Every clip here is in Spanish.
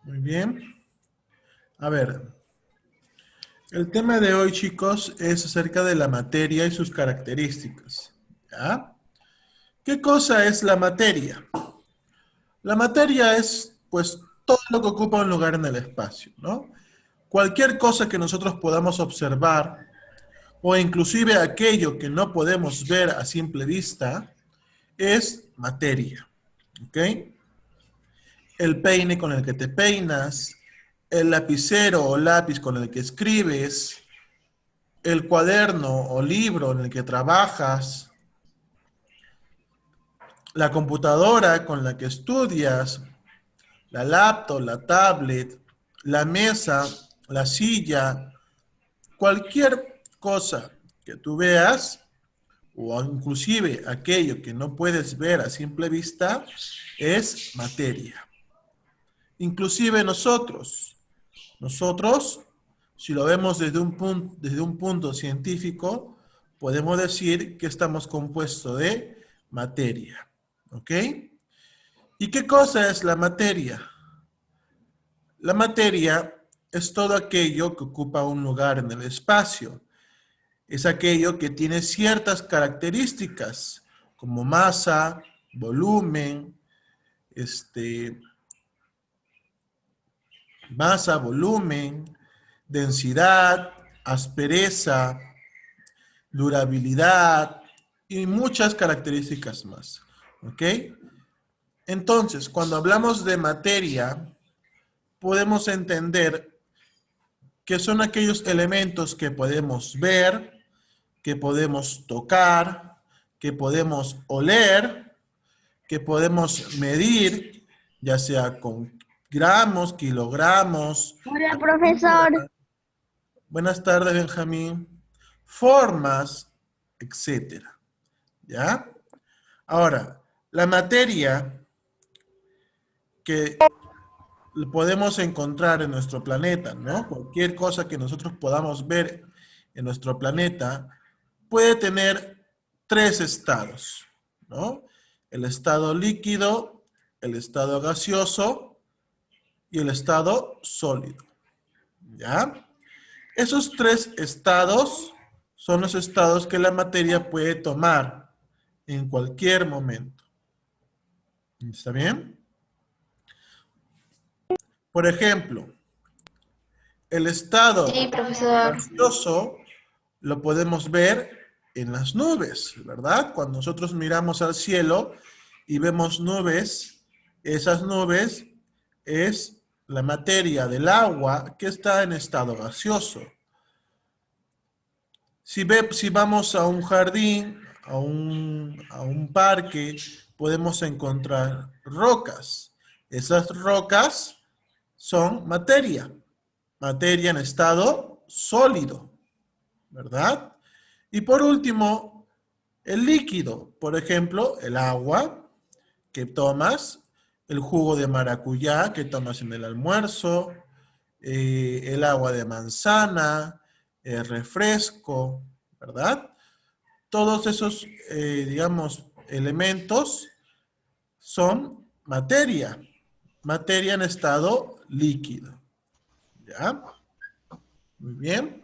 Muy bien. A ver, el tema de hoy, chicos, es acerca de la materia y sus características. ¿Ya? ¿Qué cosa es la materia? La materia es, pues, todo lo que ocupa un lugar en el espacio, ¿no? Cualquier cosa que nosotros podamos observar, o inclusive aquello que no podemos ver a simple vista, es materia, ¿ok? El peine con el que te peinas, el lapicero o lápiz con el que escribes, el cuaderno o libro en el que trabajas, la computadora con la que estudias, la laptop, la tablet, la mesa, la silla, cualquier cosa que tú veas, o inclusive aquello que no puedes ver a simple vista, es materia. Inclusive nosotros, si lo vemos desde un punto científico, podemos decir que estamos compuestos de materia. ¿Ok? ¿Y qué cosa es la materia? La materia es todo aquello que ocupa un lugar en el espacio. Es aquello que tiene ciertas características, como masa, volumen, densidad, aspereza, durabilidad y muchas características más. ¿Ok? Entonces, cuando hablamos de materia, podemos entender que son aquellos elementos que podemos ver, que podemos tocar, que podemos oler, que podemos medir, ya sea con gramos, kilogramos, Hola, profesor. alturas. Buenas tardes, Benjamín. Formas, etcétera. ¿Ya? Ahora, la materia que podemos encontrar en nuestro planeta, ¿no? Cualquier cosa que nosotros podamos ver en nuestro planeta puede tener tres estados, ¿no? El estado líquido, el estado gaseoso y el estado sólido, ¿ya? Esos tres estados son los estados que la materia puede tomar en cualquier momento. ¿Está bien? Por ejemplo, el estado Sí, profesor. gaseoso lo podemos ver en las nubes, ¿verdad? Cuando nosotros miramos al cielo y vemos nubes, esas nubes es la materia del agua que está en estado gaseoso. Si vamos a un jardín, a un parque, podemos encontrar rocas. Esas rocas son materia en estado sólido, ¿verdad? Y por último, el líquido, por ejemplo, el agua que tomas, el jugo de maracuyá que tomas en el almuerzo, el agua de manzana, el refresco, ¿verdad? Todos esos, digamos, elementos son materia en estado líquido, ¿ya? Muy bien.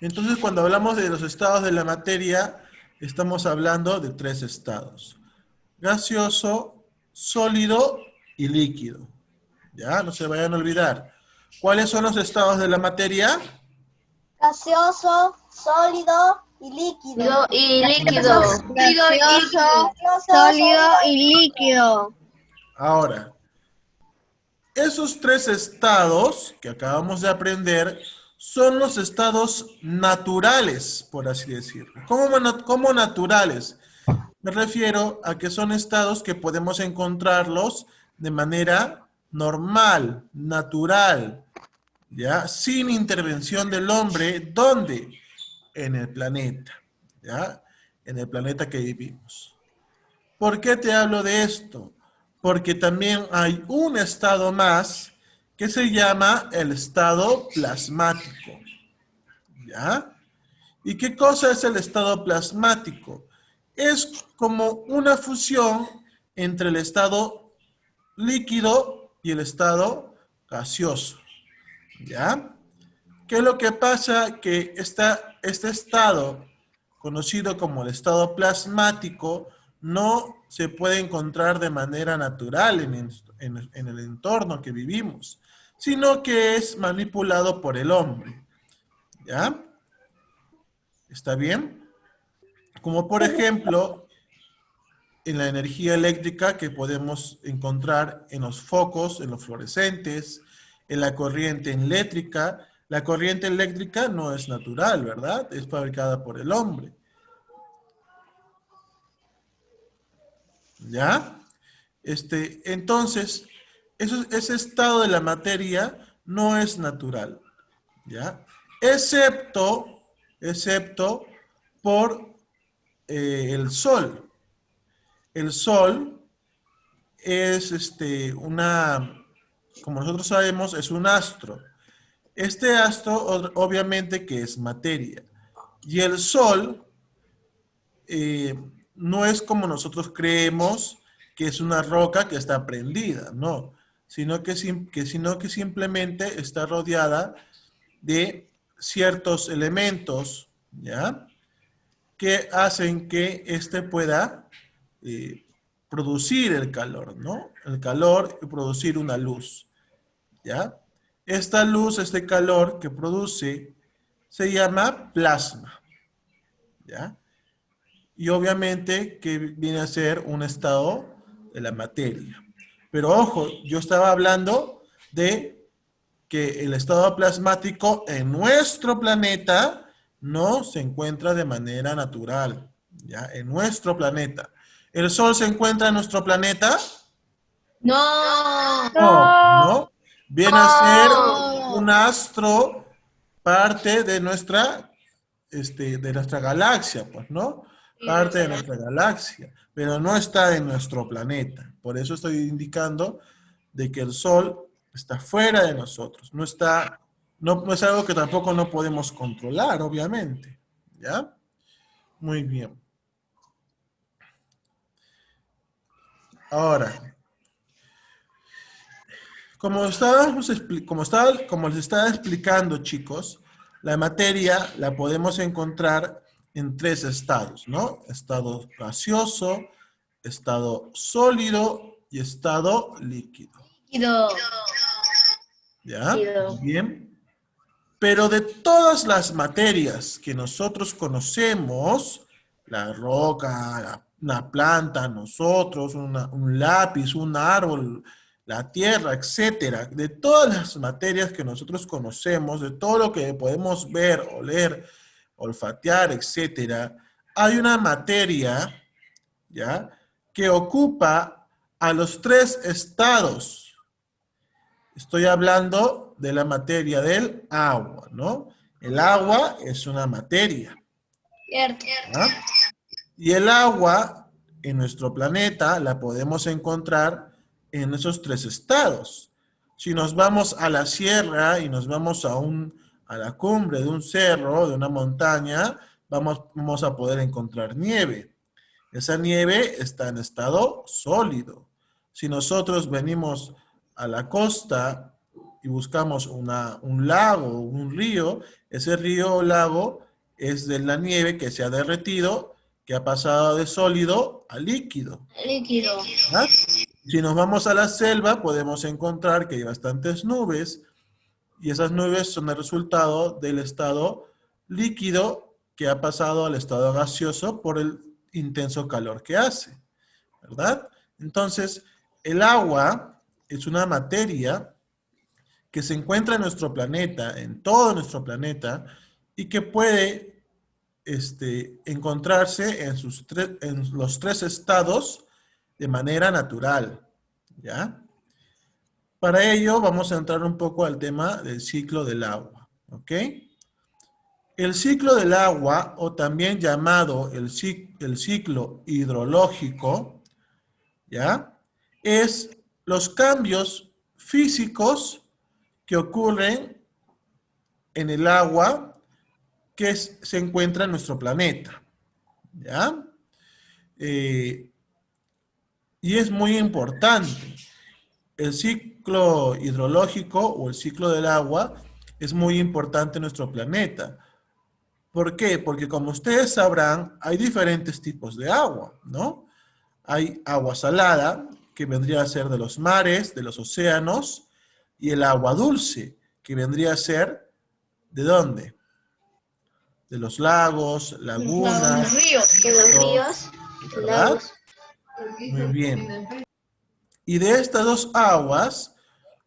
Entonces, cuando hablamos de los estados de la materia, estamos hablando de tres estados: gaseoso, sólido y líquido. ¿Ya? No se vayan a olvidar. ¿Cuáles son los estados de la materia? Gaseoso, sólido y líquido. Líquido. Gaseoso, Sólido y líquido. Ahora, esos tres estados que acabamos de aprender son los estados naturales, por así decirlo. ¿Cómo naturales? Me refiero a que son estados que podemos encontrarlos de manera normal, natural, ¿ya? Sin intervención del hombre. ¿Dónde? En el planeta, ¿ya? En el planeta que vivimos. ¿Por qué te hablo de esto? Porque también hay un estado más que se llama el estado plasmático, ¿ya? ¿Y qué cosa es el estado plasmático? Es como una fusión entre el estado líquido y el estado gaseoso. ¿Ya? ¿Qué es lo que pasa? Que este estado, conocido como el estado plasmático, no se puede encontrar de manera natural en el entorno que vivimos, sino que es manipulado por el hombre. ¿Ya? ¿Está bien? Como por ejemplo, en la energía eléctrica que podemos encontrar en los focos, en los fluorescentes, en la corriente eléctrica. La corriente eléctrica no es natural, ¿verdad? Es fabricada por el hombre. ¿Ya? Entonces, ese estado de la materia no es natural, ¿ya? Excepto por el Sol. El Sol es como nosotros sabemos, es un astro. Este astro obviamente que es materia. Y el Sol no es como nosotros creemos que es una roca que está prendida, no, sino que simplemente está rodeada de ciertos elementos, ¿ya? Que hacen que éste pueda producir el calor, ¿no? El calor y producir una luz, ¿ya? Esta luz, este calor que produce, se llama plasma, ¿ya? Y obviamente que viene a ser un estado de la materia. Pero ojo, yo estaba hablando de que el estado plasmático en nuestro planeta no se encuentra de manera natural, ¿ya? En nuestro planeta. ¿El Sol se encuentra en nuestro planeta? No. No, ¿no? Viene a ser un No. astro, parte de nuestra galaxia, pues, ¿no? Parte de nuestra galaxia, pero no está en nuestro planeta. Por eso estoy indicando de que el Sol está fuera de nosotros, no es algo que tampoco no podemos controlar, obviamente, ¿ya? Muy bien. Ahora, como les estaba explicando, chicos, la materia la podemos encontrar en tres estados, ¿no? Estado gaseoso, estado sólido y estado líquido. Líquido. ¿Ya? Líquido. Bien. Pero de todas las materias que nosotros conocemos, la roca, una planta, nosotros, un lápiz, un árbol, la tierra, etcétera, de todas las materias que nosotros conocemos, de todo lo que podemos ver, oler, olfatear, etcétera, hay una materia, ¿ya?, que ocupa a los tres estados. Estoy hablando de la materia del agua, ¿no? El agua es una materia. Cierto. ¿Ah? Y el agua en nuestro planeta la podemos encontrar en esos tres estados. Si nos vamos a la sierra y nos vamos a la cumbre de un cerro, de una montaña, vamos a poder encontrar nieve. Esa nieve está en estado sólido. Si nosotros venimos a la costa y buscamos un lago, un río, ese río o lago es de la nieve que se ha derretido, que ha pasado de sólido a líquido. Líquido. ¿Verdad? Si nos vamos a la selva, podemos encontrar que hay bastantes nubes y esas nubes son el resultado del estado líquido que ha pasado al estado gaseoso por el intenso calor que hace, ¿verdad? Entonces, el agua es una materia que se encuentra en nuestro planeta, en todo nuestro planeta, y que puede encontrarse en los tres estados de manera natural, ¿ya? Para ello vamos a entrar un poco al tema del ciclo del agua, ¿ok? El ciclo del agua, o también llamado el ciclo hidrológico, ¿ya?, es los cambios físicos que ocurren en el agua que se encuentra en nuestro planeta, ¿ya? Y es muy importante. el ciclo hidrológico o el ciclo del agua es muy importante en nuestro planeta. ¿Por qué? Porque como ustedes sabrán, hay diferentes tipos de agua, ¿no? Hay agua salada, que vendría a ser de los mares, de los océanos, y el agua dulce, que vendría a ser, ¿de dónde? De los lagos, lagunas, De los ríos, ¿verdad? lagos. Muy bien. Y de estas dos aguas,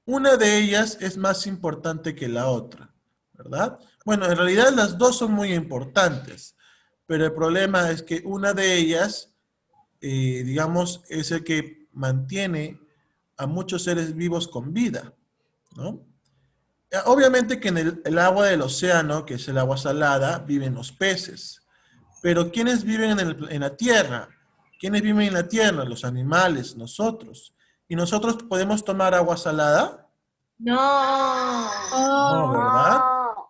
una de ellas es más importante que la otra, ¿verdad? Bueno, en realidad las dos son muy importantes, pero el problema es que una de ellas, digamos, es el que mantiene a muchos seres vivos con vida, ¿no? Obviamente que en el agua del océano, que es el agua salada, viven los peces. Pero ¿quiénes viven en la tierra? ¿Quiénes viven en la tierra? Los animales, nosotros. ¿Y nosotros podemos tomar agua salada? No. No, ¿verdad?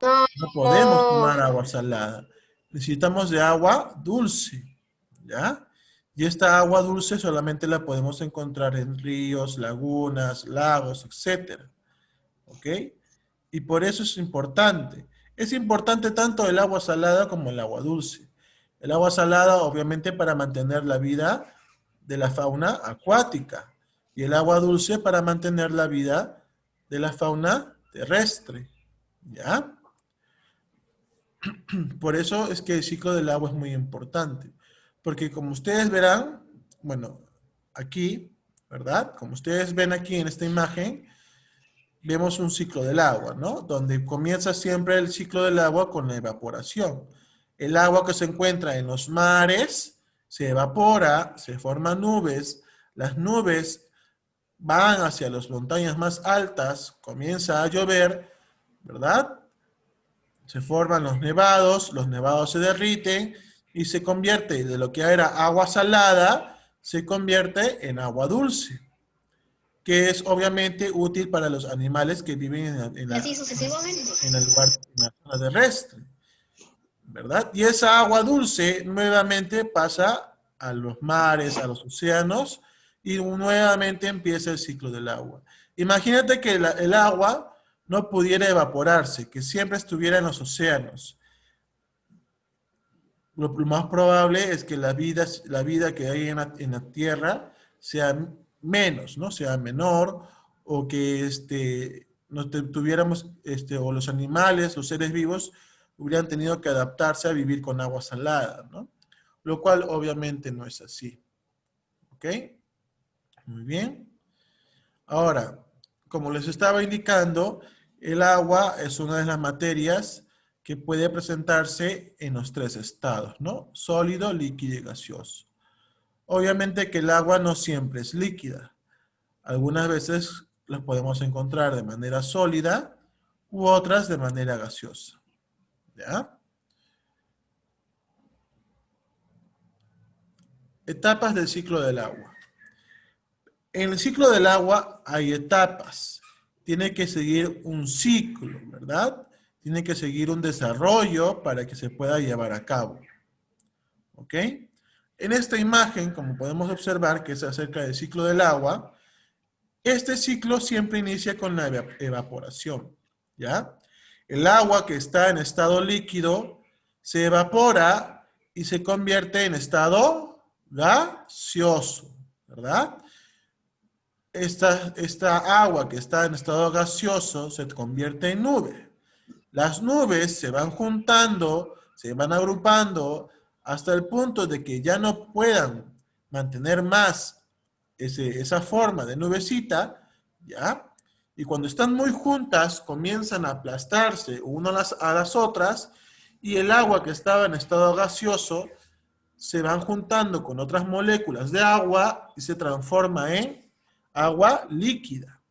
No. No podemos tomar agua salada. Necesitamos de agua dulce, ¿ya? Y esta agua dulce solamente la podemos encontrar en ríos, lagunas, lagos, etcétera. ¿Ok? Y por eso es importante. Es importante tanto el agua salada como el agua dulce. El agua salada, obviamente, para mantener la vida de la fauna acuática. Y el agua dulce para mantener la vida de la fauna terrestre. ¿Ya? Por eso es que el ciclo del agua es muy importante. Porque como ustedes verán, bueno, aquí, ¿verdad? Como ustedes ven aquí en esta imagen, vemos un ciclo del agua, ¿no? Donde comienza siempre el ciclo del agua con la evaporación. El agua que se encuentra en los mares se evapora, se forman nubes, las nubes van hacia las montañas más altas, comienza a llover, ¿verdad? Se forman los nevados se derriten y se convierte de lo que era agua salada, se convierte en agua dulce, que es obviamente útil para los animales que viven Y así sucesivamente. en el lugar, en la zona terrestre, ¿verdad? Y esa agua dulce nuevamente pasa a los mares, a los océanos, y nuevamente empieza el ciclo del agua. Imagínate que el agua no pudiera evaporarse, que siempre estuviera en los océanos. Lo más probable es que la vida que hay en la Tierra sea menos, ¿no? Sea menor, o que no tuviéramos, o los animales, los seres vivos, hubieran tenido que adaptarse a vivir con agua salada, ¿no? Lo cual obviamente no es así. ¿Ok? Muy bien. Ahora, como les estaba indicando, el agua es una de las materias que puede presentarse en los tres estados, ¿no? Sólido, líquido y gaseoso. Obviamente que el agua no siempre es líquida. Algunas veces las podemos encontrar de manera sólida u otras de manera gaseosa. ¿Ya? Etapas del ciclo del agua. En el ciclo del agua hay etapas. Tiene que seguir un ciclo, ¿verdad? Tiene que seguir un desarrollo para que se pueda llevar a cabo. ¿Ok? En esta imagen, como podemos observar, que es acerca del ciclo del agua, este ciclo siempre inicia con la evaporación, ¿ya? El agua que está en estado líquido se evapora y se convierte en estado gaseoso, ¿verdad? Esta agua que está en estado gaseoso se convierte en nube. Las nubes se van juntando, se van agrupando hasta el punto de que ya no puedan mantener más esa forma de nubecita, ¿ya? Y cuando están muy juntas, comienzan a aplastarse unas a las otras y el agua que estaba en estado gaseoso se van juntando con otras moléculas de agua y se transforma en agua líquida.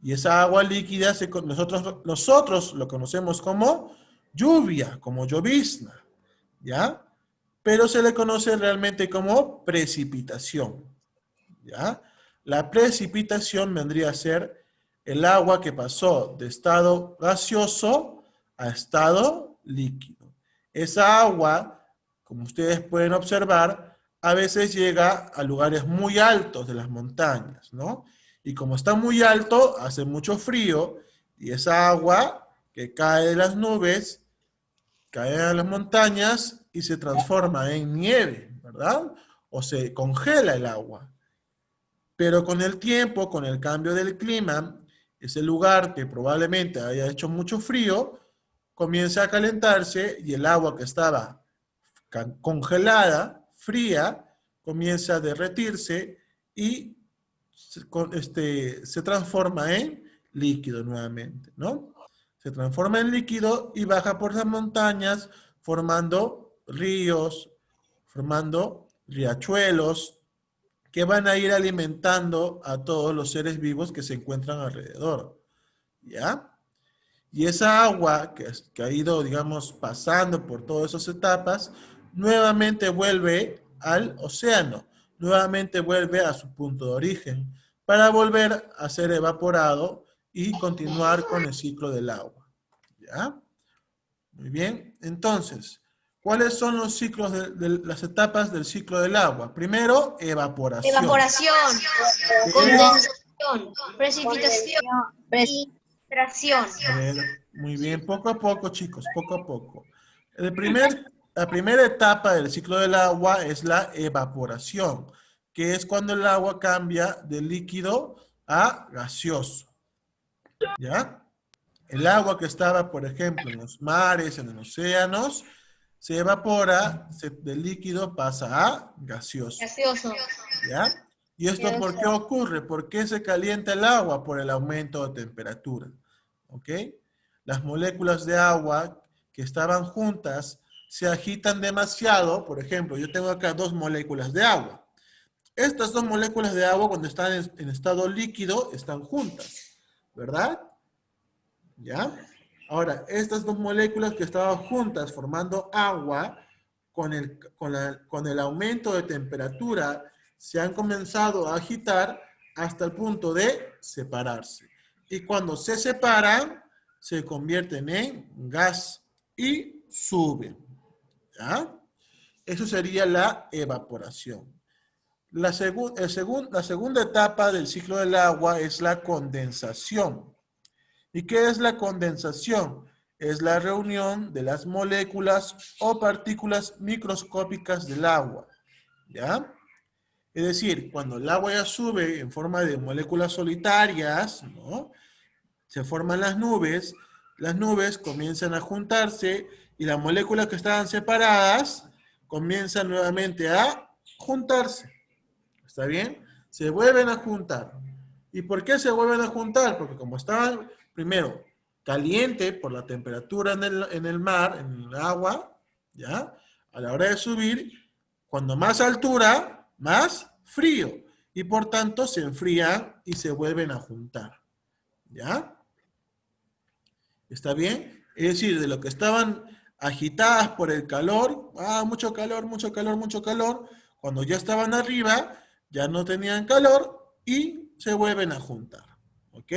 Y esa agua líquida nosotros lo conocemos como lluvia, como llovizna, ¿ya? Pero se le conoce realmente como precipitación, ¿ya? La precipitación vendría a ser el agua que pasó de estado gaseoso a estado líquido. Esa agua, como ustedes pueden observar, a veces llega a lugares muy altos de las montañas, ¿no? Y como está muy alto, hace mucho frío, y esa agua que cae de las nubes, cae a las montañas y se transforma en nieve, ¿verdad? O se congela el agua. Pero con el tiempo, con el cambio del clima, ese lugar que probablemente haya hecho mucho frío, comienza a calentarse y el agua que estaba congelada, fría, comienza a derretirse y se transforma en líquido nuevamente, ¿no? Se transforma en líquido y baja por las montañas formando ríos, formando riachuelos que van a ir alimentando a todos los seres vivos que se encuentran alrededor, ¿ya? Y esa agua que ha ido, digamos, pasando por todas esas etapas, nuevamente vuelve al océano, nuevamente vuelve a su punto de origen, para volver a ser evaporado y continuar con el ciclo del agua. ¿Ya? Muy bien. Entonces, ¿cuáles son los ciclos de las etapas del ciclo del agua? Primero, evaporación. Evaporación, condensación, precipitación y extracción. A ver, muy bien, poco a poco, chicos, poco a poco. La primera etapa del ciclo del agua es la evaporación, que es cuando el agua cambia de líquido a gaseoso. ¿Ya? El agua que estaba, por ejemplo, en los mares, en los océanos, se evapora, del líquido pasa a gaseoso. Gaseoso. ¿Ya? ¿Y esto por qué ocurre? ¿Por qué se calienta el agua? Por el aumento de temperatura. ¿Ok? Las moléculas de agua que estaban juntas se agitan demasiado. Por ejemplo, yo tengo acá 2 moléculas de agua. Estas 2 moléculas de agua cuando están en estado líquido están juntas, ¿verdad? ¿Ya? Ahora, estas 2 moléculas que estaban juntas formando agua, con el aumento de temperatura, se han comenzado a agitar hasta el punto de separarse. Y cuando se separan, se convierten en gas y suben. ¿Ya? Eso sería la evaporación. La segunda etapa del ciclo del agua es la condensación. ¿Y qué es la condensación? Es la reunión de las moléculas o partículas microscópicas del agua. ¿Ya? Es decir, cuando el agua ya sube en forma de moléculas solitarias, ¿no? Se forman las nubes comienzan a juntarse y las moléculas que estaban separadas comienzan nuevamente a juntarse. ¿Está bien? Se vuelven a juntar. ¿Y por qué se vuelven a juntar? Porque como estaban, primero, caliente por la temperatura en el mar, en el agua, ¿ya? A la hora de subir, cuando más altura, más frío. Y por tanto se enfrían y se vuelven a juntar. ¿Ya? ¿Está bien? Es decir, de lo que estaban agitadas por el calor, mucho calor, mucho calor, mucho calor, cuando ya estaban arriba, ya no tenían calor y se vuelven a juntar. ¿Ok?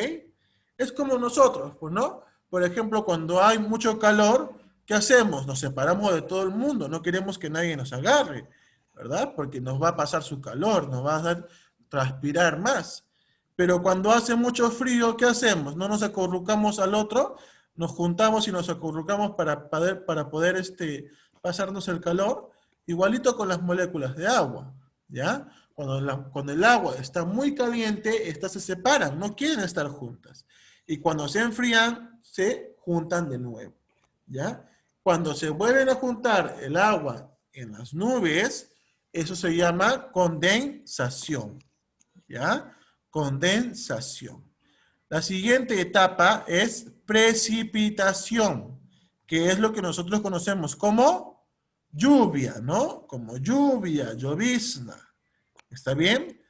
Es como nosotros, pues, ¿no? Por ejemplo, cuando hay mucho calor, ¿qué hacemos? Nos separamos de todo el mundo, no queremos que nadie nos agarre, ¿verdad? Porque nos va a pasar su calor, nos va a hacer transpirar más. Pero cuando hace mucho frío, ¿qué hacemos? No nos acurrucamos al otro, nos juntamos y nos acurrucamos para poder pasarnos el calor, igualito con las moléculas de agua, ¿ya? Cuando el agua está muy caliente, estas se separan, no quieren estar juntas. Y cuando se enfrían, se juntan de nuevo, ¿ya? Cuando se vuelven a juntar el agua en las nubes, eso se llama condensación, ¿ya? Condensación. La siguiente etapa es precipitación, que es lo que nosotros conocemos como lluvia, ¿no? Como lluvia, llovizna. ¿Está bien?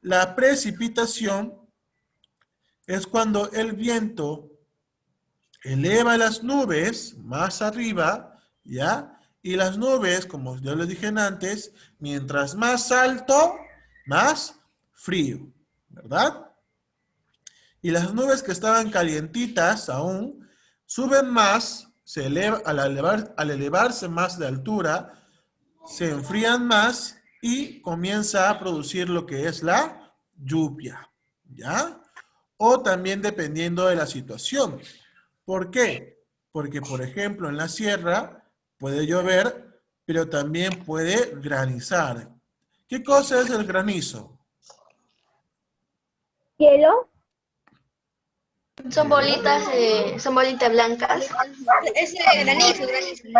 La precipitación es cuando el viento eleva las nubes más arriba, ¿ya? Y las nubes, como yo les dije antes, mientras más alto, más frío, ¿verdad? Y las nubes que estaban calientitas aún, suben más, al elevarse más de altura, se enfrían más y comienza a producir lo que es la lluvia, ¿ya? O también dependiendo de la situación. ¿Por qué? Porque, por ejemplo, en la sierra puede llover, pero también puede granizar. ¿Qué cosa es el granizo? Hielo. Son son bolitas blancas. Es granizo, granizo. El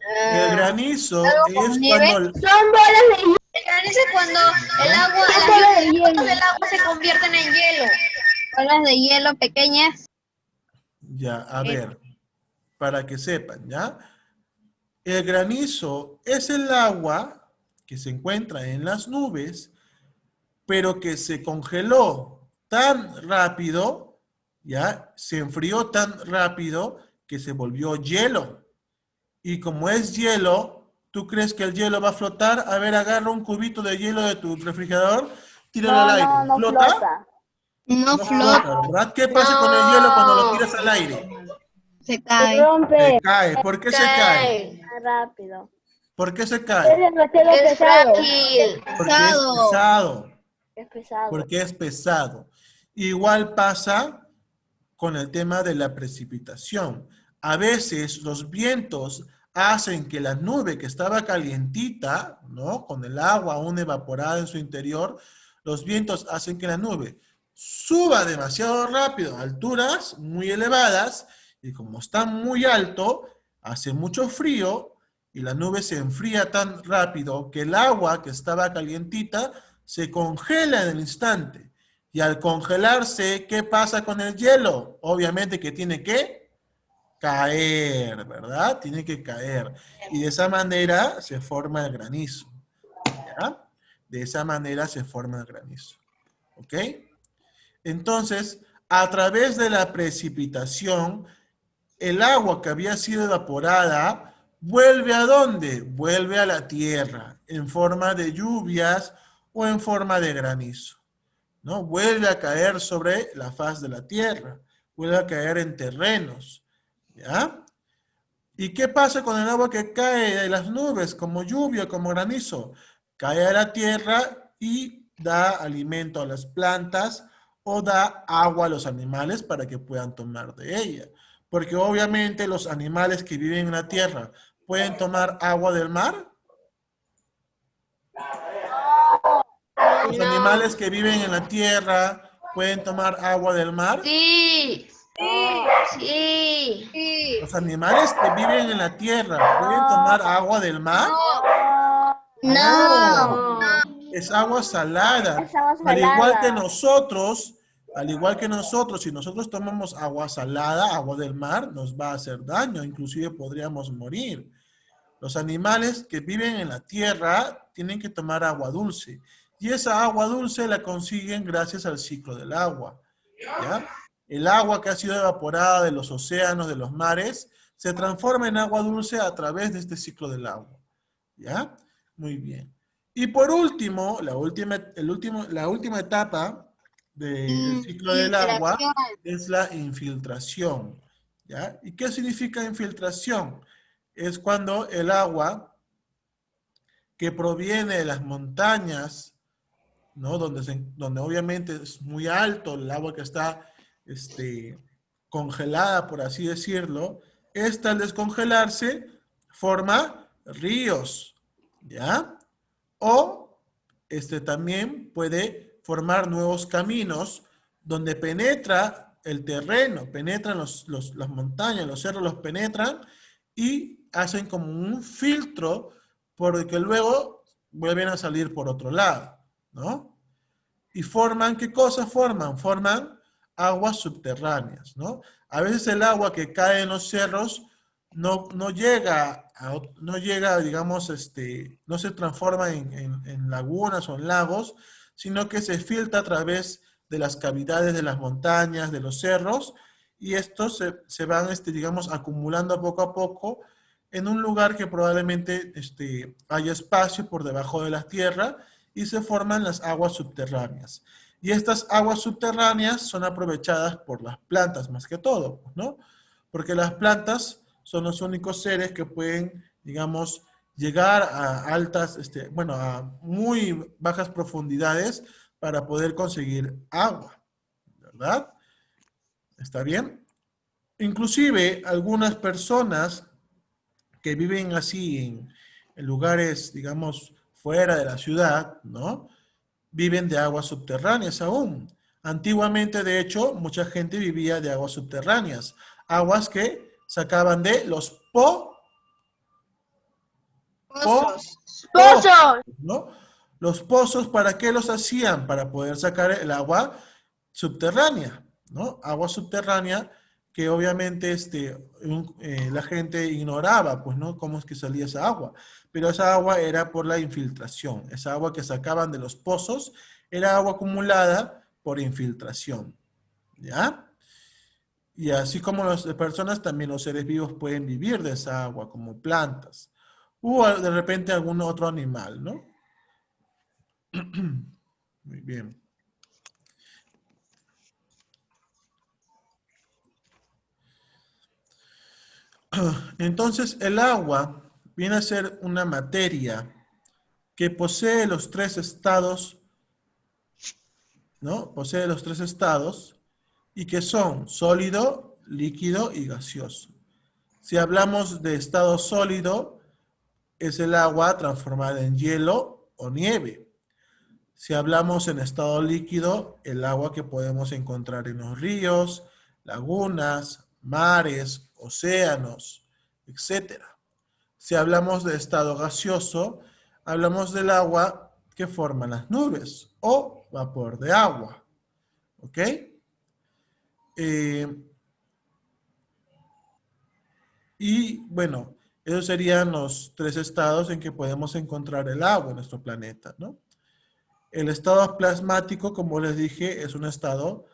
Ah, granizo algo con es nieve. cuando... Son bolas de hielo. El granizo es cuando el agua, Son bolas de las gotas hielo. del agua se convierten en hielo. Bolas de hielo pequeñas. Ya, a ver, para que sepan, ¿ya? El granizo es el agua que se encuentra en las nubes, pero que se congeló tan rápido, ¿ya? Se enfrió tan rápido que se volvió hielo. Y como es hielo, ¿tú crees que el hielo va a flotar? A ver, agarra un cubito de hielo de tu refrigerador, tíralo al aire. No ¿Flota? flota. No No flota, flota. ¿verdad? ¿Qué pasa con el hielo cuando lo tiras al aire? Se Se cae. Se rompe cae. ¿Por qué se cae? rápido. ¿Por qué se Es cae? demasiado Es pesado. frágil. Porque es Pesado. pesado. Es pesado. Porque es pesado. Igual pasa con el tema de la precipitación. A veces los vientos hacen que la nube que estaba calientita, ¿no? Con el agua aún evaporada en su interior, los vientos hacen que la nube suba demasiado rápido a alturas muy elevadas y como está muy alto, hace mucho frío y la nube se enfría tan rápido que el agua que estaba calientita se congela en el instante. Y al congelarse, ¿qué pasa con el hielo? Obviamente que tiene que caer, ¿verdad? Tiene que caer. Y de esa manera se forma el granizo, ¿ya? De esa manera se forma el granizo, ¿ok? Entonces, a través de la precipitación, el agua que había sido evaporada vuelve ¿a dónde? Vuelve a la tierra, en forma de lluvias o en forma de granizo. ¿No? Vuelve a caer sobre la faz de la tierra, vuelve a caer en terrenos, ¿ya? ¿Y qué pasa con el agua que cae de las nubes, como lluvia, como granizo? Cae a la tierra y da alimento a las plantas o da agua a los animales para que puedan tomar de ella. Porque obviamente los animales que viven en la tierra pueden tomar agua del mar. Los No. animales que viven en la tierra pueden tomar agua del mar. Sí. Sí. Sí. Los animales que viven en la tierra pueden tomar agua del mar. No, No. es agua salada. Es agua Al igual que salada. nosotros, si nosotros tomamos agua salada, agua del mar, nos va a hacer daño, inclusive podríamos morir. Los animales que viven en la tierra tienen que tomar agua dulce. Y esa agua dulce la consiguen gracias al ciclo del agua, ¿ya? El agua que ha sido evaporada de los océanos, de los mares, se transforma en agua dulce a través de este ciclo del agua, ¿ya? Muy bien. Y por último, la última etapa del ciclo del agua Infiltración. es la infiltración, ¿ya? ¿Y qué significa infiltración? Es cuando el agua que proviene de las montañas, ¿no? Donde obviamente es muy alto, el agua que está congelada, por así decirlo, esta al descongelarse forma ríos, ¿ya? O también puede formar nuevos caminos donde penetra el terreno, penetran las montañas, los cerros los penetran y hacen como un filtro porque luego vuelven a salir por otro lado, ¿no? Y forman, ¿qué cosas forman? Forman aguas subterráneas, ¿no? A veces el agua que cae en los cerros no llega, digamos, no se transforma en lagunas o en lagos, sino que se filtra a través de las cavidades de las montañas, de los cerros, y estos se van, digamos, acumulando poco a poco en un lugar que probablemente haya espacio por debajo de la tierra y se forman las aguas subterráneas. Y estas aguas subterráneas son aprovechadas por las plantas más que todo, ¿no? Porque las plantas son los únicos seres que pueden, digamos, llegar a altas, a muy bajas profundidades para poder conseguir agua, ¿verdad? ¿Está bien? Inclusive algunas personas que viven así en lugares, digamos, fuera de la ciudad, ¿no? Viven de aguas subterráneas aún. Antiguamente, de hecho, mucha gente vivía de aguas subterráneas, aguas que sacaban de los Pozos. pozos, ¡Pozos! ¿no? Los pozos, ¿para qué los hacían? Para poder sacar el agua subterránea, ¿no? Agua subterránea que obviamente la gente ignoraba, pues, ¿no? Cómo es que salía esa agua. Pero esa agua era por la infiltración. Esa agua que sacaban de los pozos era agua acumulada por infiltración, ¿ya? Y así como las personas, también los seres vivos pueden vivir de esa agua, como plantas. O de repente algún otro animal, ¿no? Muy bien. Entonces, el agua viene a ser una materia que posee los tres estados, ¿no? Posee los tres estados y que son sólido, líquido y gaseoso. Si hablamos de estado sólido, es el agua transformada en hielo o nieve. Si hablamos en estado líquido, el agua que podemos encontrar en los ríos, lagunas, mares, océanos, etcétera. Si hablamos de estado gaseoso, hablamos del agua que forman las nubes o vapor de agua. ¿Ok? Y bueno, esos serían los tres estados en que podemos encontrar el agua en nuestro planeta, ¿no? El estado plasmático, como les dije, es un estado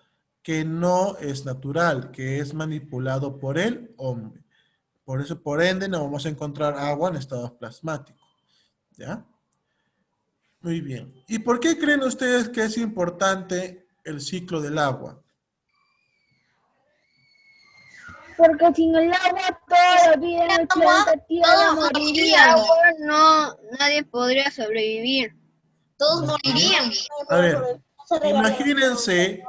que no es natural, que es manipulado por el hombre. Por eso, por ende, no vamos a encontrar agua en estado plasmático. ¿Ya? Muy bien. ¿Y por qué creen ustedes que es importante el ciclo del agua? Porque sin el agua toda la vida en el planeta Tierra Todos moriría. moriríamos. No, nadie podría sobrevivir. Todos morirían. A ver, imagínense,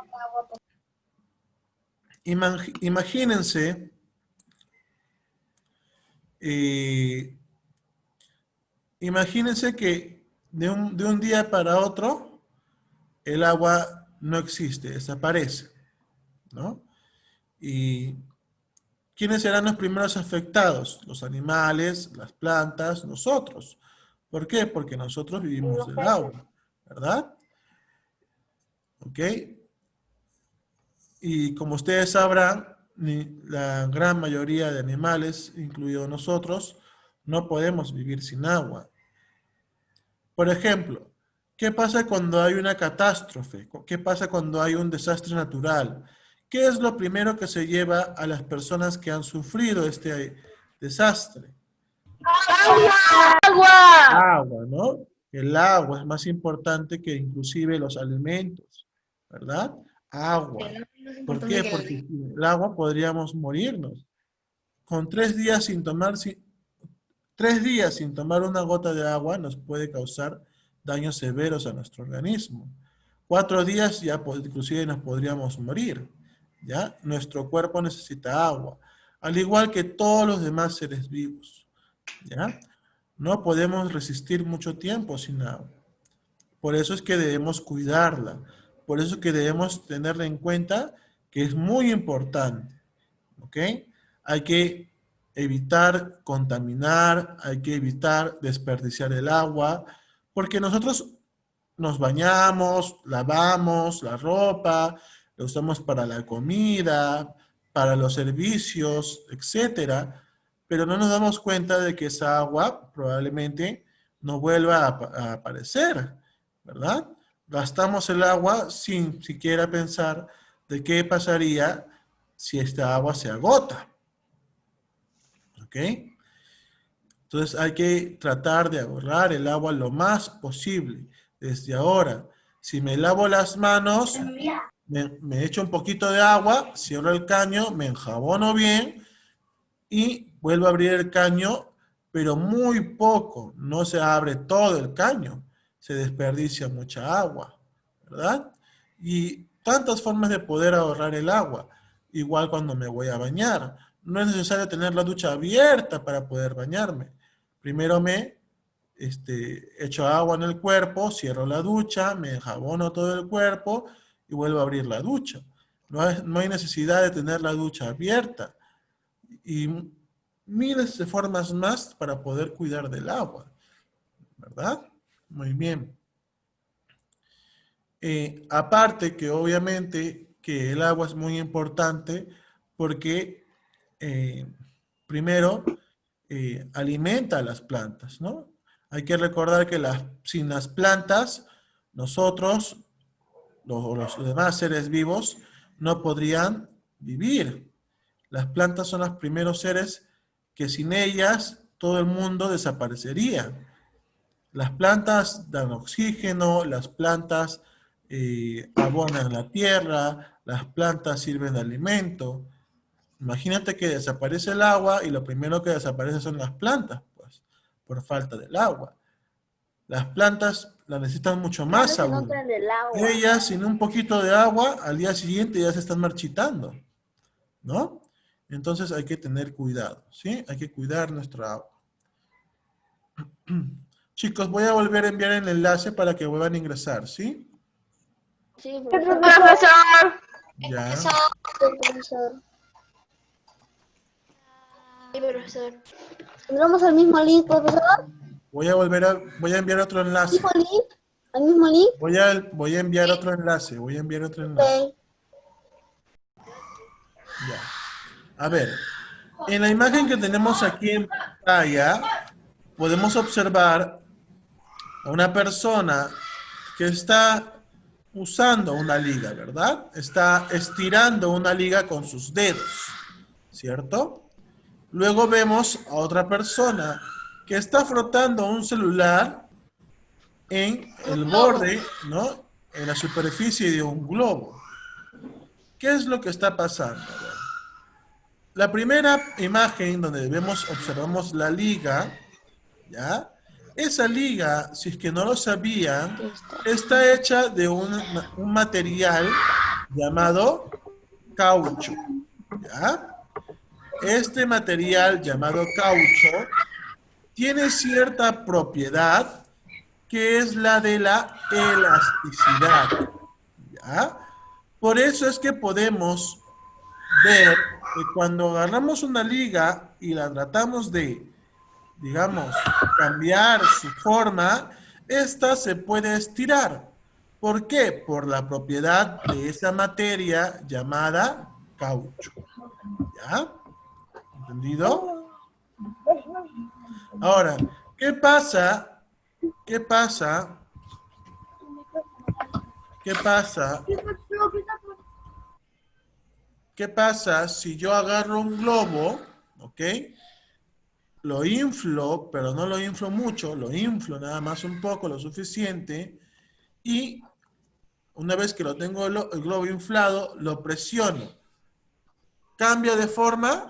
imagínense eh, imagínense que de un día para otro el agua no existe, desaparece, ¿no? ¿Y quiénes serán los primeros afectados? Los animales, las plantas, nosotros. ¿Por qué? Porque nosotros vivimos del agua, ¿verdad? ¿Ok? Y como ustedes sabrán, la gran mayoría de animales, incluidos nosotros, no podemos vivir sin agua. Por ejemplo, ¿qué pasa cuando hay una catástrofe? ¿Qué pasa cuando hay un desastre natural? ¿Qué es lo primero que se lleva a las personas que han sufrido este desastre? ¡Agua! Agua, ¿no? El agua es más importante que inclusive los alimentos, ¿verdad? Agua. ¿Por qué? Porque sin el agua podríamos morirnos. Con 3 días sin tomar, 3 días sin tomar una gota de agua nos puede causar daños severos a nuestro organismo. 4 días ya inclusive nos podríamos morir, ¿ya? Nuestro cuerpo necesita agua, al igual que todos los demás seres vivos, ¿ya? No podemos resistir mucho tiempo sin agua. Por eso es que debemos cuidarla. Por eso es que debemos tenerla en cuenta que es muy importante. ¿Ok? Hay que evitar contaminar, hay que evitar desperdiciar el agua, porque nosotros nos bañamos, lavamos la ropa, la usamos para la comida, para los servicios, etcétera, pero no nos damos cuenta de que esa agua probablemente no vuelva a aparecer, ¿verdad? Gastamos el agua sin siquiera pensar de qué pasaría si esta agua se agota. ¿Ok? Entonces hay que tratar de ahorrar el agua lo más posible desde ahora. Si me lavo las manos, me echo un poquito de agua, cierro el caño, me enjabono bien y vuelvo a abrir el caño, pero muy poco, no se abre todo el caño, se desperdicia mucha agua, ¿verdad? Y tantas formas de poder ahorrar el agua. Igual cuando me voy a bañar. No es necesario tener la ducha abierta para poder bañarme. Primero me echo agua en el cuerpo, cierro la ducha, me enjabono todo el cuerpo y vuelvo a abrir la ducha. No hay necesidad de tener la ducha abierta. Y miles de formas más para poder cuidar del agua. ¿Verdad? Muy bien. Aparte que obviamente que el agua es muy importante porque primero alimenta a las plantas, ¿no? Hay que recordar que sin las plantas nosotros, los demás seres vivos, no podrían vivir. Las plantas son los primeros seres que sin ellas todo el mundo desaparecería. Las plantas dan oxígeno, las plantas abonan la tierra, las plantas sirven de alimento. Imagínate que desaparece el agua y lo primero que desaparece son las plantas, pues, por falta del agua. Las plantas la necesitan mucho más Se aún. nutren del agua. Ellas, sin un poquito de agua, al día siguiente ya se están marchitando, ¿no? Entonces hay que tener cuidado, ¿sí? Hay que cuidar nuestra agua. Chicos, voy a volver a enviar el enlace para que vuelvan a ingresar, ¿sí? Sí, Profesor. Ya. profesor. Sí, profesor. ¿Entramos al mismo link, profesor? Voy a enviar otro enlace. ¿Mismo link? ¿Al mismo link? Voy a enviar otro enlace. Ok. Ya. A ver, en la imagen que tenemos aquí en pantalla, podemos observar a una persona que está usando una liga, ¿verdad? Está estirando una liga con sus dedos, ¿cierto? Luego vemos a otra persona que está frotando un celular en el borde, ¿no? En la superficie de un globo. ¿Qué es lo que está pasando? A ver. La primera imagen donde observamos la liga, ¿ya? Esa liga, si es que no lo sabían, está hecha de un material llamado caucho, ¿ya? Este material llamado caucho tiene cierta propiedad que es la de la elasticidad, ¿ya? Por eso es que podemos ver que cuando agarramos una liga y la tratamos de, digamos, cambiar su forma, esta se puede estirar. ¿Por qué? Por la propiedad de esa materia llamada caucho. ¿Ya? ¿Entendido? Ahora, ¿qué pasa? ¿Qué pasa? ¿Qué pasa? ¿Qué pasa si yo agarro un globo, ok? Lo inflo, pero no lo inflo mucho, lo inflo nada más un poco, lo suficiente, y una vez que lo tengo el globo inflado, lo presiono. ¿Cambia de forma?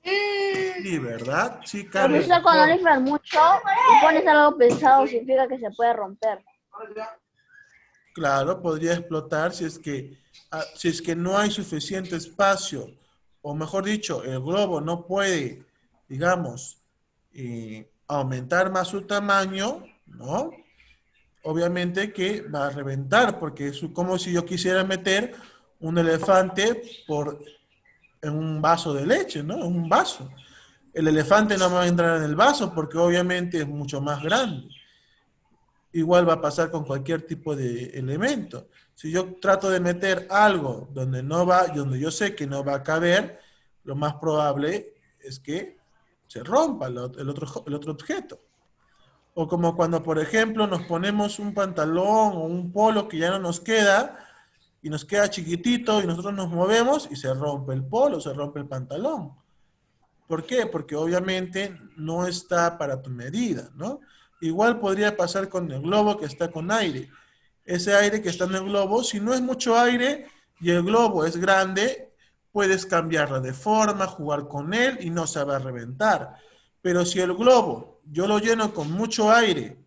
Sí, ¿verdad? Sí, cambia de Profesor, cuando forma. inflas mucho y pones algo pesado, significa que se puede romper. Claro, podría explotar si es que no hay suficiente espacio, o mejor dicho, el globo no puede, digamos, aumentar más su tamaño, ¿no? Obviamente que va a reventar, porque es como si yo quisiera meter un elefante en un vaso de leche, ¿no? En un vaso. El elefante no va a entrar en el vaso porque obviamente es mucho más grande. Igual va a pasar con cualquier tipo de elemento. Si yo trato de meter algo donde yo sé que no va a caber, lo más probable es que se rompa el otro objeto. O como cuando, por ejemplo, nos ponemos un pantalón o un polo que ya no nos queda y nos queda chiquitito y nosotros nos movemos y se rompe el polo, se rompe el pantalón. ¿Por qué? Porque obviamente no está para tu medida, ¿no? Igual podría pasar con el globo que está con aire. Ese aire que está en el globo, si no es mucho aire y el globo es grande, puedes cambiarla de forma, jugar con él y no se va a reventar. Pero si el globo yo lo lleno con mucho aire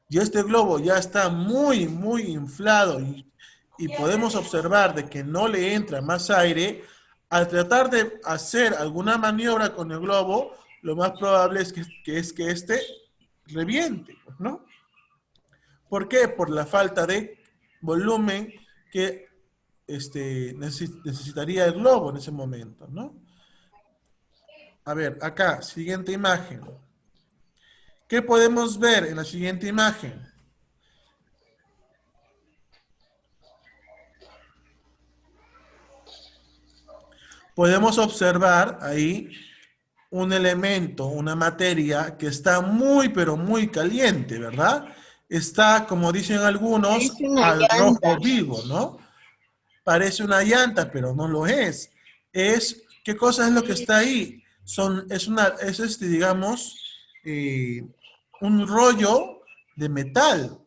y este globo ya está muy, muy inflado y podemos observar de que no le entra más aire, al tratar de hacer alguna maniobra con el globo, lo más probable es que este reviente, ¿no? ¿Por qué? Por la falta de volumen que necesitaría el globo en ese momento, ¿no? A ver, acá, siguiente imagen. ¿Qué podemos ver en la siguiente imagen? Podemos observar ahí un elemento, una materia que está muy, pero muy caliente, ¿verdad? Está, como dicen algunos, Es una al llanta. rojo vivo, ¿no? Parece una llanta, pero no lo es. ¿Qué cosa es lo que está ahí? Digamos, un rollo de metal,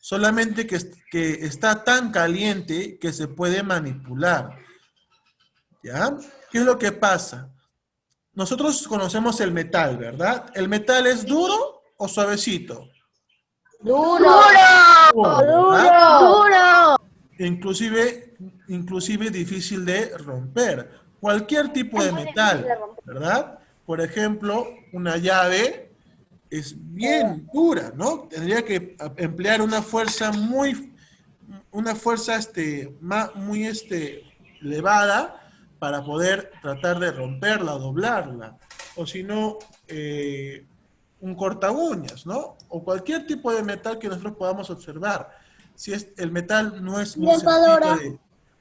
solamente que está tan caliente que se puede manipular, ¿ya? ¿Qué es lo que pasa? Nosotros conocemos el metal, ¿verdad? ¿El metal es duro o suavecito? ¡Duro! ¿Verdad? ¡Duro! Inclusive difícil de romper. Cualquier tipo de metal, ¿verdad? Por ejemplo, una llave es bien dura, ¿no? Tendría que emplear una fuerza muy elevada para poder tratar de romperla o doblarla. O si no, un corta uñas, ¿no? O cualquier tipo de metal que nosotros podamos observar. Si el metal no es muy sencillo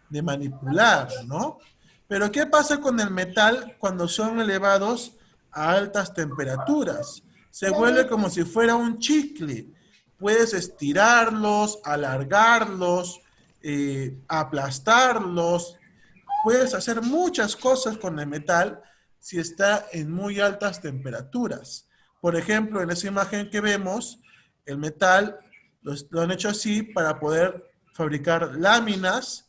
de manipular, ¿no? Pero ¿qué pasa con el metal cuando son elevados a altas temperaturas? Se vuelve como si fuera un chicle. Puedes estirarlos, alargarlos, aplastarlos. Puedes hacer muchas cosas con el metal si está en muy altas temperaturas. Por ejemplo, en esa imagen que vemos, el metal lo han hecho así para poder fabricar láminas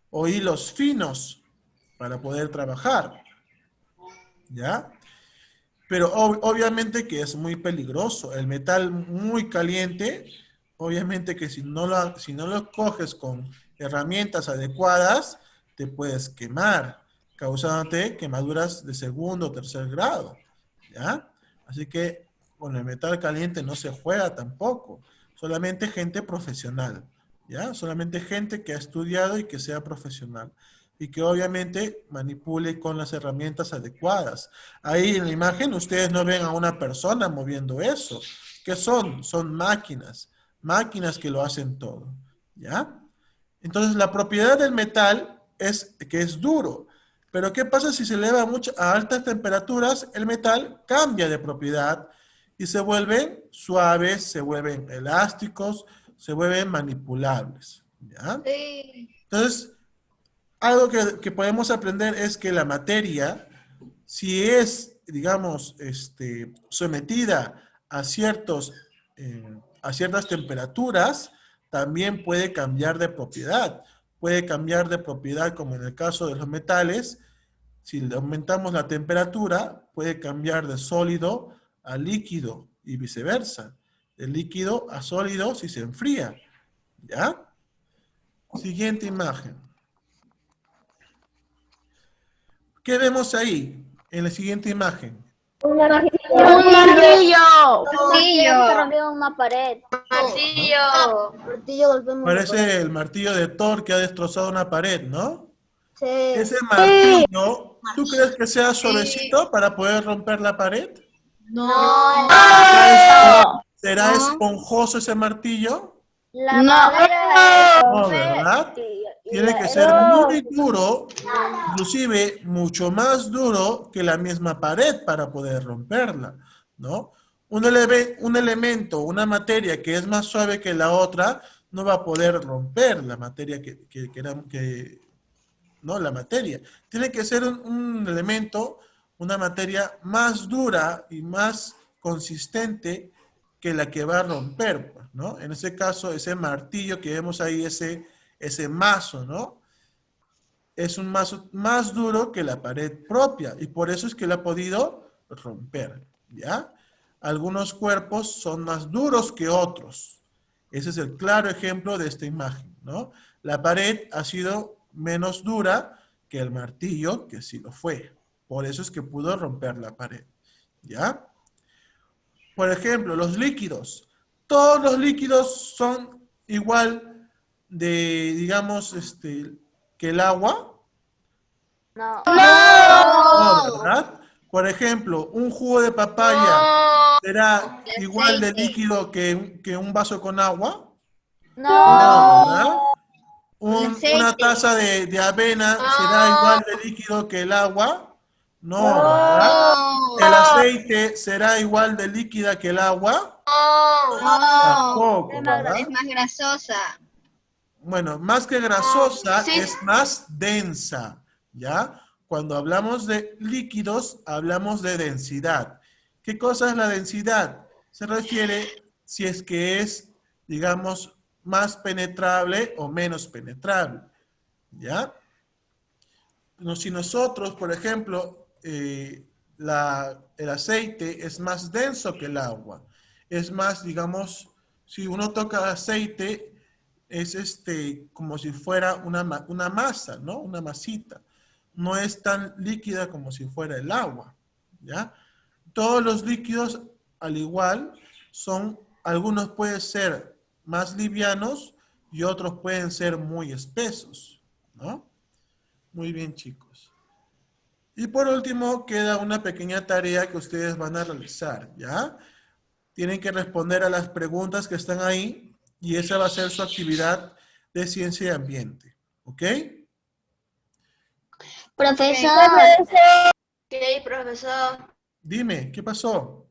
o hilos finos para poder trabajar, ¿ya? Pero obviamente que es muy peligroso. El metal muy caliente, obviamente que si no lo coges con herramientas adecuadas, te puedes quemar, causándote quemaduras de segundo o tercer grado, ¿ya? Así que con el metal caliente no se juega tampoco. Solamente gente profesional, ¿ya? Solamente gente que ha estudiado y que sea profesional. Y que obviamente manipule con las herramientas adecuadas. Ahí en la imagen ustedes no ven a una persona moviendo eso. ¿Qué son? Son máquinas. Máquinas que lo hacen todo, ¿ya? Entonces la propiedad del metal es que es duro. Pero ¿qué pasa si se eleva a altas temperaturas? El metal cambia de propiedad y se vuelven suaves, se vuelven elásticos, se vuelven manipulables, ¿ya? Sí. Entonces, algo que podemos aprender es que la materia, si es, digamos, sometida a ciertas temperaturas, también puede cambiar de propiedad. Puede cambiar de propiedad, como en el caso de los metales. Si le aumentamos la temperatura, puede cambiar de sólido a líquido y viceversa. De líquido a sólido si se enfría, ¿ya? Siguiente imagen. ¿Qué vemos ahí en la siguiente imagen? ¡Un martillo! Martillo. Se rompió una pared. Martillo. Martillo golpeamos la pared. Parece el martillo de Thor que ha destrozado una pared, ¿no? Sí. Ese martillo, ¿tú crees que sea suavecito para poder romper la pared? No. ¿Será esponjoso ese martillo? La No. madera No, ¿verdad? Tiene que ser muy duro, inclusive mucho más duro que la misma pared para poder romperla, ¿no? Un elemento, una materia que es más suave que la otra, no va a poder romper la materia no, la materia. Tiene que ser un elemento, una materia más dura y más consistente que la que va a romper, pues, ¿no? En ese caso, ese martillo que vemos ahí, ese mazo, ¿no? Es un mazo más duro que la pared propia y por eso es que lo ha podido romper, ¿ya? Algunos cuerpos son más duros que otros. Ese es el claro ejemplo de esta imagen, ¿no? ¿no? La pared ha sido menos dura que el martillo, que sí lo fue. Por eso es que pudo romper la pared, ¿ya? Por ejemplo, los líquidos. Todos los líquidos son igual de, digamos, que el agua. No. No, ¿verdad? Por ejemplo, un jugo de papaya será El igual de aceite. líquido que un vaso con agua. No. No, ¿verdad? El Una aceite. taza de avena será igual de líquido que el agua. No, ¿verdad? No. El aceite será igual de líquida que el agua. No. Tampoco, ¿verdad? Es más grasosa. Bueno, más que grasosa, Sí. es más densa, ¿ya? Cuando hablamos de líquidos, hablamos de densidad. ¿Qué cosa es la densidad? Se refiere si es que es, digamos, más penetrable o menos penetrable, ¿ya? Si nosotros, por ejemplo, el aceite es más denso que el agua, es más, digamos, si uno toca aceite, es como si fuera una masa, ¿no? Una masita. No es tan líquida como si fuera el agua, ¿ya? Todos los líquidos, al igual, algunos pueden ser más livianos y otros pueden ser muy espesos, ¿no? Muy bien, chicos. Y por último, queda una pequeña tarea que ustedes van a realizar, ¿ya? Tienen que responder a las preguntas que están ahí y esa va a ser su actividad de ciencia y ambiente, ¿ok? Profesor. ¿Qué, profesor? Dime, ¿qué pasó?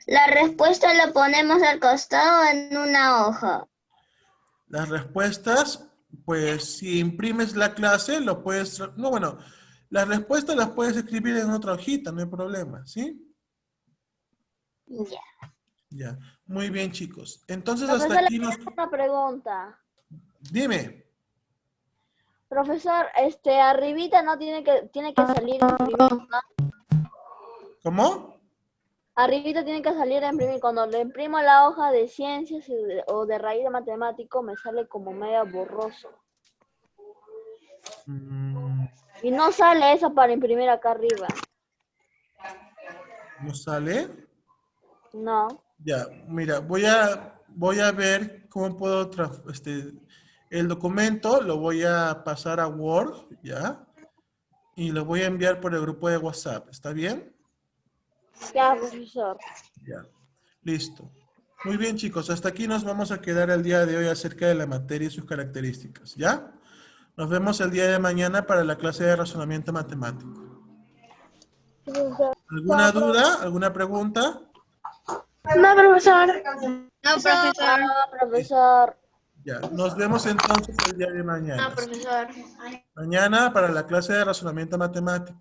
La respuesta la ponemos al costado en una hoja. Las respuestas, pues si imprimes la clase, lo puedes... No, bueno, las respuestas las puedes escribir en otra hojita, no hay problema, ¿sí? Ya. Ya, muy bien, chicos. Entonces, hasta Profesor, le aquí nos... tengo una pregunta. Dime, Profesor, arribita no tiene que salir a imprimir, ¿no? ¿cómo? Arribita tiene que salir a imprimir. Cuando le imprimo la hoja de ciencias o de raíz de matemático, me sale como medio borroso. Mm, Y no sale eso para imprimir acá arriba. ¿no sale? No. Ya, mira, voy a ver cómo puedo, el documento lo voy a pasar a Word, ¿ya? Y lo voy a enviar por el grupo de WhatsApp, ¿está bien? Ya, profesor. Ya, listo. Muy bien, chicos, hasta aquí nos vamos a quedar el día de hoy acerca de la materia y sus características, ¿ya? Nos vemos el día de mañana para la clase de razonamiento matemático. ¿Alguna duda? ¿Alguna pregunta? No, profesor. No, profesor. No, profesor. Ya, nos vemos entonces el día de mañana. No, profesor. Mañana para la clase de razonamiento matemático.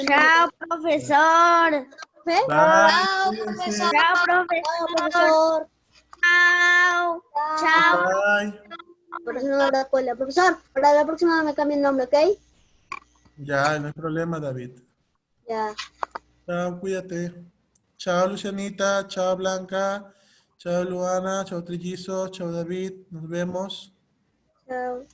Chao, profesor. Bye. Chao, Cuídense. profesor. Chao, profesor. Chao. Chao. Bye. Profesor de la escuela. Profesor, para la próxima me cambia el nombre, ¿ok? Ya, no hay problema, David. Ya. Chao, cuídate. Chao, Lucianita. Chao, Blanca. Chao, Luana. Chao, Trillizo. Chao, David. Nos vemos. Chao.